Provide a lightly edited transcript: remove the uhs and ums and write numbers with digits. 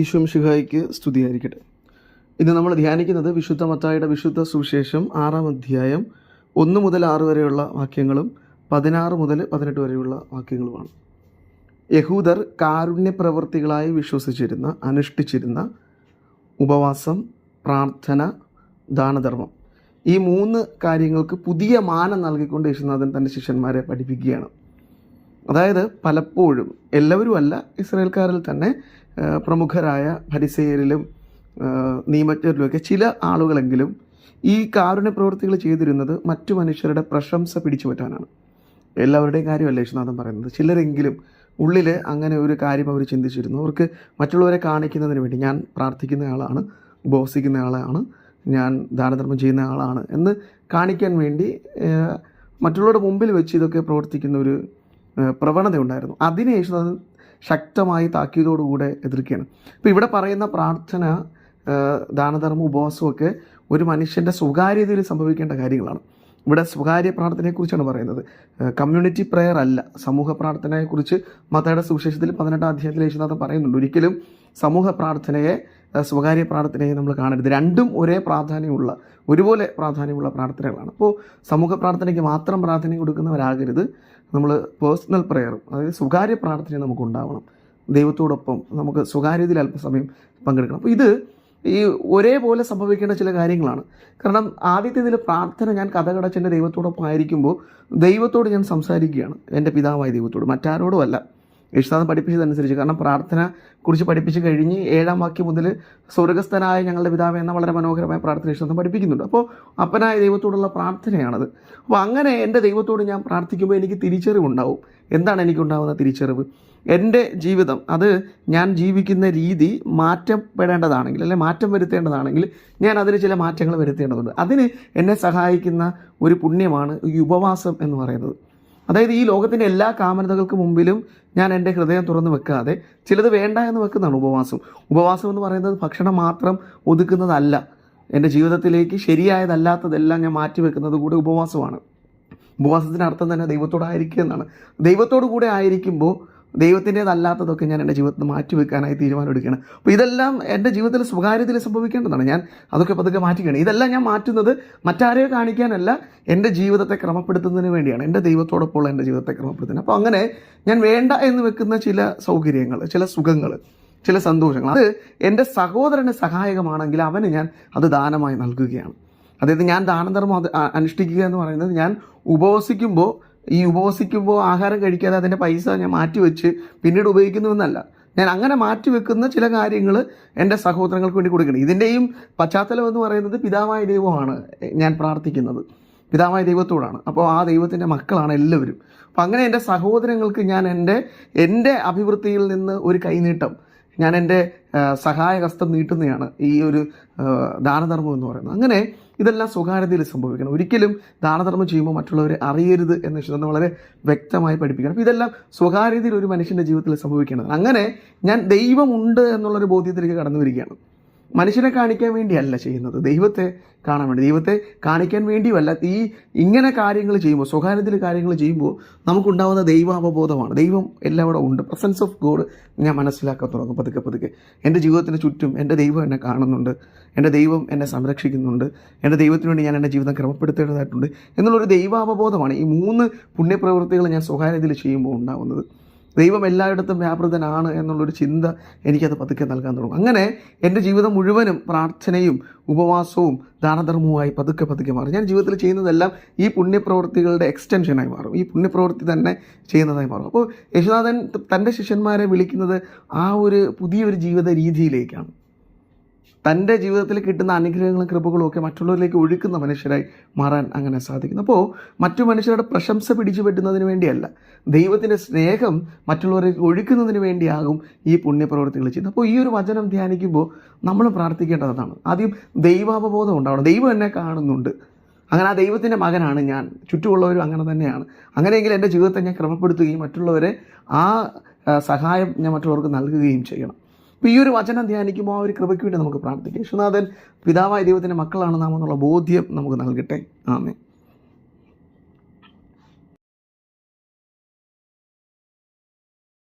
ഈശോ മിശിഹായ്ക്ക് സ്തുതിയായിരിക്കട്ടെ. ഇന്ന് നമ്മൾ ധ്യാനിക്കുന്നത് വിശുദ്ധ മത്തായിയുടെ വിശുദ്ധ സുവിശേഷം 6-ാം അധ്യായം 1 മുതൽ 6 വരെയുള്ള വാക്യങ്ങളും 16 മുതൽ 18 വരെയുള്ള വാക്യങ്ങളുമാണ്. യഹൂദർ കാരുണ്യ പ്രവൃത്തികളായി വിശ്വസിച്ചിരുന്ന, അനുഷ്ഠിച്ചിരുന്ന ഉപവാസം, പ്രാർത്ഥന, ദാനധർമ്മം, ഈ 3 കാര്യങ്ങൾക്ക് പുതിയ മാനം നൽകിക്കൊണ്ട് യേശുനാഥൻ തൻ്റെ ശിഷ്യന്മാരെ പഠിപ്പിക്കുകയാണ്. അതായത് പലപ്പോഴും എല്ലാവരുമല്ല, ഇസ്രായേൽക്കാരിൽ തന്നെ പ്രമുഖരായ ഫരിസേയരിലും നിയമജ്ഞരിലുമൊക്കെ ചില ആളുകളെങ്കിലും ഈ കാരുണ്യ പ്രവൃത്തികൾ ചെയ്തിരുന്നത് മറ്റു മനുഷ്യരുടെ പ്രശംസ പിടിച്ചു പറ്റാനാണ്. എല്ലാവരുടെയും കാര്യമല്ല യേശുനാഥൻ പറയുന്നത്. ചിലരെങ്കിലും ഉള്ളിൽ അങ്ങനെ ഒരു കാര്യം അവർ ചിന്തിച്ചിരുന്നു. അവർക്ക് മറ്റുള്ളവരെ കാണിക്കുന്നതിന് വേണ്ടി, ഞാൻ പ്രാർത്ഥിക്കുന്ന ആളാണ്, ഉപവസിക്കുന്ന ആളാണ്, ഞാൻ ദാനധർമ്മം ചെയ്യുന്ന ആളാണ് എന്ന് കാണിക്കാൻ വേണ്ടി മറ്റുള്ളവരുടെ മുമ്പിൽ വെച്ച് ഇതൊക്കെ പ്രവർത്തിക്കുന്ന ഒരു പ്രവണത ഉണ്ടായിരുന്നു. അതിനെ യേശുനാഥൻ ശക്തമായി താക്കീതോടുകൂടെ എതിർക്കുകയാണ്. ഇപ്പോൾ ഇവിടെ പറയുന്ന പ്രാർത്ഥന, ദാനധർമ്മം, ഉപവാസമൊക്കെ ഒരു മനുഷ്യൻ്റെ സ്വകാര്യതയിൽ സംഭവിക്കേണ്ട കാര്യങ്ങളാണ്. ഇവിടെ സ്വകാര്യ പ്രാർത്ഥനയെക്കുറിച്ചാണ് പറയുന്നത്, കമ്മ്യൂണിറ്റി പ്രെയർ അല്ല. സമൂഹ പ്രാർത്ഥനയെക്കുറിച്ച് മത്തായിയുടെ സുവിശേഷത്തിൽ 18-ാം അധ്യായത്തിൽ യേശുനാഥൻ പറയുന്നുണ്ട്. ഒരിക്കലും സമൂഹ പ്രാർത്ഥനയെ, സ്വകാര്യ പ്രാർത്ഥനയെ നമ്മൾ കാണരുത്. രണ്ടും ഒരേ പ്രാധാന്യമുള്ള, ഒരുപോലെ പ്രാധാന്യമുള്ള പ്രാർത്ഥനകളാണ്. അപ്പോൾ സമൂഹ പ്രാർത്ഥനയ്ക്ക് മാത്രം പ്രാധാന്യം കൊടുക്കുന്നവരാകരുത്. നമ്മൾ പേഴ്സണൽ പ്രെയറും, അതായത് സ്വകാര്യ പ്രാർത്ഥന നമുക്കുണ്ടാവണം. ദൈവത്തോടൊപ്പം നമുക്ക് സ്വകാര്യതയിൽ അല്പസമയം പങ്കെടുക്കണം. അപ്പോൾ ഇത് ഈ ഒരേപോലെ സംഭവിക്കേണ്ട ചില കാര്യങ്ങളാണ്. കാരണം ആദ്യത്തേതിൽ പ്രാർത്ഥന, ഞാൻ കഥകടച്ച് എൻ്റെ ദൈവത്തോടൊപ്പം ആയിരിക്കുമ്പോൾ ദൈവത്തോട് ഞാൻ സംസാരിക്കുകയാണ്, എൻ്റെ പിതാവായ ദൈവത്തോട്, മറ്റാരോടും അല്ല. യേശുനാഥൻ പഠിപ്പിച്ചതനുസരിച്ച്. കാരണം പ്രാർത്ഥന കുറിച്ച് പഠിപ്പിച്ച് കഴിഞ്ഞ് 7-ാം വാക്യം മുതൽ സ്വർഗസ്ഥനായ ഞങ്ങളുടെ പിതാവേ എന്ന വളരെ മനോഹരമായ പ്രാർത്ഥന യേശുനാഥൻ പഠിപ്പിക്കുന്നുണ്ട്. അപ്പോൾ അപ്പനായ ദൈവത്തോടുള്ള പ്രാർത്ഥനയാണത്. അപ്പോൾ അങ്ങനെ എൻ്റെ ദൈവത്തോട് ഞാൻ പ്രാർത്ഥിക്കുമ്പോൾ എനിക്ക് തിരിച്ചറിവുണ്ടാവും. എന്താണ് എനിക്കുണ്ടാകുന്ന തിരിച്ചറിവ്? എൻ്റെ ജീവിതം, അത് ഞാൻ ജീവിക്കുന്ന രീതി മാറ്റപ്പെടേണ്ടതാണെങ്കിൽ, അല്ലെങ്കിൽ മാറ്റം വരുത്തേണ്ടതാണെങ്കിൽ ഞാൻ അതിന് ചില മാറ്റങ്ങൾ വരുത്തേണ്ടതുണ്ട്. അതിന് എന്നെ സഹായിക്കുന്ന ഒരു പുണ്യമാണ് ഈ ഉപവാസം എന്ന് പറയുന്നത്. അതായത് ഈ ലോകത്തിൻ്റെ എല്ലാ കാമനതകൾക്ക് മുമ്പിലും ഞാൻ എൻ്റെ ഹൃദയം തുറന്നു വെക്കാതെ ചിലത് വേണ്ട എന്ന് വെക്കുന്നതാണ് ഉപവാസം. ഉപവാസം എന്ന് പറയുന്നത് ഭക്ഷണം മാത്രം ഒതുക്കുന്നതല്ല. എൻ്റെ ജീവിതത്തിലേക്ക് ശരിയായതല്ലാത്തതെല്ലാം ഞാൻ മാറ്റി വെക്കുന്നത് കൂടെ ഉപവാസമാണ്. ഉപവാസത്തിൻ്റെ അർത്ഥം തന്നെ ദൈവത്തോടായിരിക്കുക എന്നാണ്. ദൈവത്തോടു കൂടെ ആയിരിക്കുമ്പോൾ ദൈവത്തിൻ്റേതല്ലാത്തതൊക്കെ ഞാൻ എൻ്റെ ജീവിതത്തിൽ മാറ്റിവെക്കാനായി തീരുമാനമെടുക്കുകയാണ്. അപ്പോൾ ഇതെല്ലാം എൻ്റെ ജീവിതത്തിൽ സ്വകാര്യതയിൽ സംഭവിക്കേണ്ടതാണ്. ഞാൻ അതൊക്കെ പതുക്കെ മാറ്റുകയാണ്. ഇതെല്ലാം ഞാൻ മാറ്റുന്നത് മറ്റാരെയോ കാണിക്കാനല്ല, എൻ്റെ ജീവിതത്തെ ക്രമപ്പെടുത്തുന്നതിന് വേണ്ടിയാണ്, എൻ്റെ ദൈവത്തോടൊപ്പമുള്ള എൻ്റെ ജീവിതത്തെ ക്രമപ്പെടുത്തുന്നത്. അപ്പോൾ അങ്ങനെ ഞാൻ വേണ്ട എന്ന് വെക്കുന്ന ചില സൗകര്യങ്ങൾ, ചില സുഖങ്ങൾ, ചില സന്തോഷങ്ങൾ, അത് എൻ്റെ സഹോദരന് സഹായകമാണെങ്കിൽ അവന് ഞാൻ അത് ദാനമായി നൽകുകയാണ്. അതായത് ഞാൻ ദാനധർമ്മം അനുഷ്ഠിക്കുക എന്ന് പറയുന്നത്, ഞാൻ ഉപവസിക്കുമ്പോൾ ആഹാരം കഴിക്കാതെ അതിൻ്റെ പൈസ ഞാൻ മാറ്റിവെച്ച് പിന്നീട് ഉപയോഗിക്കുന്നുവെന്നല്ല. ഞാൻ അങ്ങനെ മാറ്റിവെക്കുന്ന ചില കാര്യങ്ങൾ എൻ്റെ സഹോദരങ്ങൾക്ക് വേണ്ടി കൊടുക്കണം. ഇതിൻ്റെയും പശ്ചാത്തലം എന്ന് പറയുന്നത് പിതാവായ ദൈവമാണ്. ഞാൻ പ്രാർത്ഥിക്കുന്നത് പിതാവായ ദൈവത്തോടാണ്. അപ്പോൾ ആ ദൈവത്തിൻ്റെ മക്കളാണ് എല്ലാവരും. അപ്പോൾ അങ്ങനെ എൻ്റെ സഹോദരങ്ങൾക്ക് ഞാൻ എൻ്റെ അഭിവൃദ്ധിയിൽ നിന്ന് ഒരു കൈനീട്ടം, ഞാൻ എൻ്റെ സഹായഹസ്തം നീട്ടുന്നതാണ് ഈ ഒരു ദാനധർമ്മം എന്ന് പറയുന്നത്. അങ്ങനെ ഇതെല്ലാം സ്വകാര്യതയിൽ സംഭവിക്കണം. ഒരിക്കലും ദാനധർമ്മം ചെയ്യുമ്പോൾ മറ്റുള്ളവരെ അറിയരുത് എന്ന് വിശുദ്ധം വളരെ വ്യക്തമായി പഠിപ്പിക്കണം. അപ്പോൾ ഇതെല്ലാം സ്വകാര്യതയിൽ ഒരു മനുഷ്യൻ്റെ ജീവിതത്തിൽ സംഭവിക്കേണ്ടത്. അങ്ങനെ ഞാൻ ദൈവമുണ്ട് എന്നുള്ളൊരു ബോധ്യത്തിലേക്ക് കടന്നു വരികയാണ്. മനുഷ്യനെ കാണിക്കാൻ വേണ്ടിയല്ല ചെയ്യുന്നത്, ദൈവത്തെ കാണാൻ വേണ്ടി, ദൈവത്തെ കാണിക്കാൻ വേണ്ടിയുമല്ല. ഇങ്ങനെ കാര്യങ്ങൾ ചെയ്യുമ്പോൾ, സ്വകാര്യത്തിൽ കാര്യങ്ങൾ ചെയ്യുമ്പോൾ നമുക്കുണ്ടാകുന്ന ദൈവാവബോധമാണ്. ദൈവം എല്ലാവിടെ ഉണ്ട്. പ്രസൻസ് ഓഫ് ഗോഡ് ഞാൻ മനസ്സിലാക്കാൻ തുടങ്ങും പതുക്കെ പതുക്കെ. എൻ്റെ ജീവിതത്തിന് ചുറ്റും എൻ്റെ ദൈവം എന്നെ കാണുന്നുണ്ട്, എൻ്റെ ദൈവം എന്നെ സംരക്ഷിക്കുന്നുണ്ട്, എൻ്റെ ദൈവത്തിന് വേണ്ടി ഞാൻ എൻ്റെ ജീവിതം ക്രമപ്പെടുത്തേണ്ടതായിട്ടുണ്ട് എന്നുള്ളൊരു ദൈവാവബോധമാണ് ഈ 3 പുണ്യപ്രവൃത്തികൾ ഞാൻ സ്വകാര്യത്തിൽ ചെയ്യുമ്പോൾ ഉണ്ടാകുന്നത്. ദൈവം എല്ലായിടത്തും വ്യാപൃതനാണ് എന്നുള്ളൊരു ചിന്ത എനിക്കത് പതുക്കെ നൽകാൻ തുടങ്ങും. അങ്ങനെ എൻ്റെ ജീവിതം മുഴുവനും പ്രാർത്ഥനയും ഉപവാസവും ദാനധർമ്മവുമായി പതുക്കെ മാറും. ഞാൻ ജീവിതത്തിൽ ചെയ്യുന്നതെല്ലാം ഈ പുണ്യപ്രവൃത്തികളുടെ എക്സ്റ്റൻഷനായി മാറും, ഈ പുണ്യപ്രവൃത്തി തന്നെ ചെയ്യുന്നതായി മാറും. അപ്പോൾ യേശുനാഥൻ തൻ്റെ ശിഷ്യന്മാരെ വിളിക്കുന്നത് ആ ഒരു പുതിയൊരു ജീവിത രീതിയിലേക്കാണ്. തൻ്റെ ജീവിതത്തിൽ കിട്ടുന്ന അനുഗ്രഹങ്ങളും കൃപകളും ഒക്കെ മറ്റുള്ളവരിലേക്ക് ഒഴുക്കുന്ന മനുഷ്യരായി മാറാൻ അങ്ങനെ സാധിക്കുന്നു. അപ്പോൾ മറ്റു മനുഷ്യരുടെ പ്രശംസ പിടിച്ചു പറ്റുന്നതിന് വേണ്ടിയല്ല, ദൈവത്തിൻ്റെ സ്നേഹം മറ്റുള്ളവരിലേക്ക് ഒഴുക്കുന്നതിന് വേണ്ടിയാകും ഈ പുണ്യപ്രവൃത്തികൾ ചെയ്യുന്നത്. അപ്പോൾ ഈ ഒരു വചനം ധ്യാനിക്കുമ്പോൾ നമ്മൾ പ്രാർത്ഥിക്കേണ്ടതാണ്. ആദ്യം ദൈവാവബോധം ഉണ്ടാവണം. ദൈവം എന്നെ കാണുന്നുണ്ട്, അങ്ങനെ ആ ദൈവത്തിൻ്റെ മകനാണ് ഞാൻ, ചുറ്റുമുള്ളവരും അങ്ങനെ തന്നെയാണ്. അങ്ങനെയെങ്കിൽ എൻ്റെ ജീവിതത്തെ ഞാൻ ക്രമപ്പെടുത്തുകയും മറ്റുള്ളവരെ ആ സഹായം ഞാൻ മറ്റുള്ളവർക്ക് നൽകുകയും ചെയ്യണം. അപ്പോൾ ഈ ഒരു വചനം ധ്യാനിക്കുമ്പോൾ ആ ഒരു കൃപയ്ക്ക് വേണ്ടി നമുക്ക് പ്രാർത്ഥിക്കാം. യേശുനാഥൻ പിതാവായ ദൈവത്തിൻ്റെ മക്കളാണ് നാം എന്നുള്ള ബോധ്യം നമുക്ക് നൽകട്ടെ. ആമേൻ.